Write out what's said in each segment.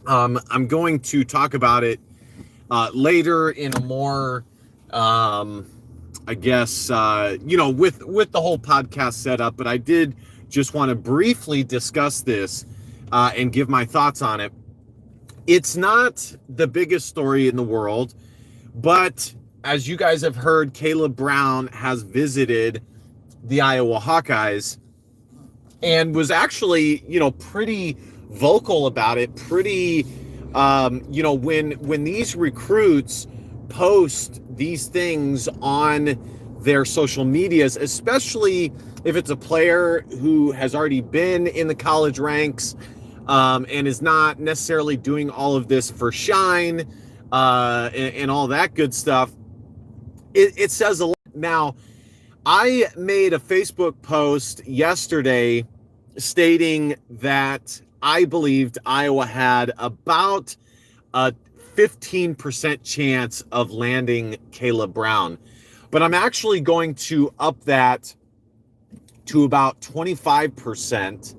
I'm going to talk about it later in a more, I guess, with the whole podcast setup. But I did just want to briefly discuss this and give my thoughts on it. It's not the biggest story in the world, but as you guys have heard, Kaleb Brown has visited the Iowa Hawkeyes and was actually, pretty vocal about it. Pretty, when these recruits post these things on their social medias, especially if it's a player who has already been in the college ranks and is not necessarily doing all of this for shine and all that good stuff, it says a lot. Now, I made a Facebook post yesterday stating that I believed Iowa had about a 15% chance of landing Kaleb Brown. But I'm actually going to up that to about 25%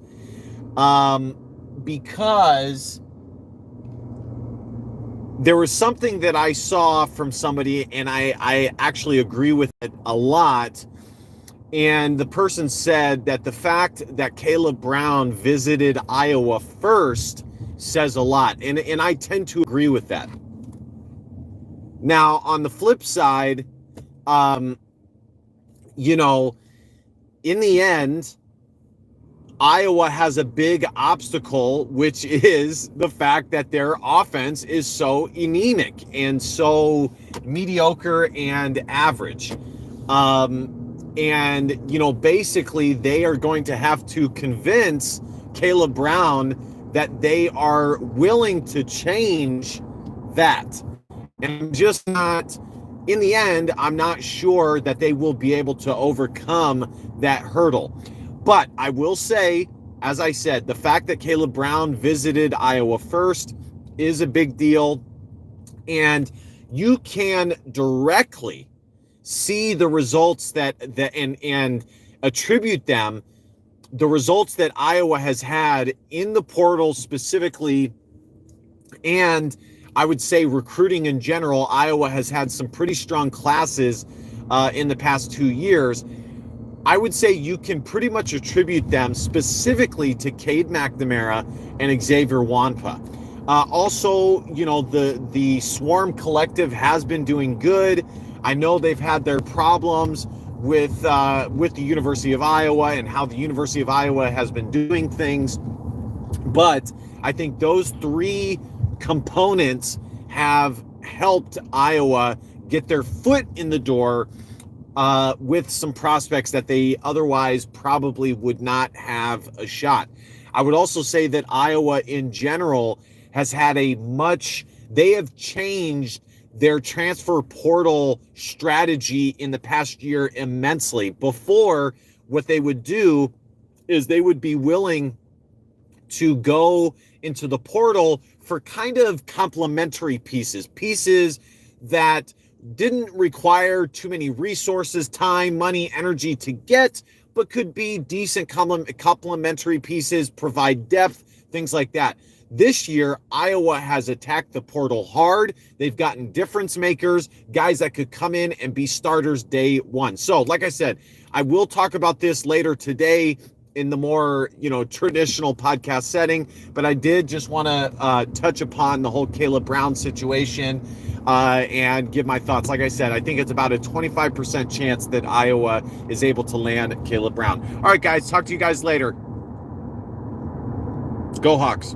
because there was something that I saw from somebody, and I actually agree with it a lot. And the person said that the fact that Kaleb Brown visited Iowa first says a lot. And I tend to agree with that. Now, on the flip side, in the end, Iowa has a big obstacle, which is the fact that their offense is so anemic and so mediocre and average. Basically they are going to have to convince Kaleb Brown that they are willing to change that. And just not, in the end, I'm not sure that they will be able to overcome that hurdle. But I will say, as I said, the fact that Kaleb Brown visited Iowa first is a big deal. And you can directly see the results and attribute them, the results that Iowa has had in the portal specifically, and I would say recruiting in general. Iowa has had some pretty strong classes in the past 2 years. I would say you can pretty much attribute them specifically to Cade McNamara and Xavier Wampa. Also, the Swarm Collective has been doing good. I know they've had their problems with the University of Iowa and how the University of Iowa has been doing things. But I think those three components have helped Iowa get their foot in the door with some prospects that they otherwise probably would not have a shot. I would also say that Iowa in general has had they have changed their transfer portal strategy in the past year immensely. Before, what they would do is they would be willing to go into the portal for kind of complementary pieces that didn't require too many resources, time, money, energy to get, but could be decent complementary pieces, provide depth, things like that. This year, Iowa has attacked the portal hard. They've gotten difference makers, guys that could come in and be starters day one. So, like I said, I will talk about this later today in the more, traditional podcast setting, but I did just want to touch upon the whole Kaleb Brown situation and give my thoughts. Like I said, I think it's about a 25% chance that Iowa is able to land Kaleb Brown. All right, guys, talk to you guys later. Go Hawks.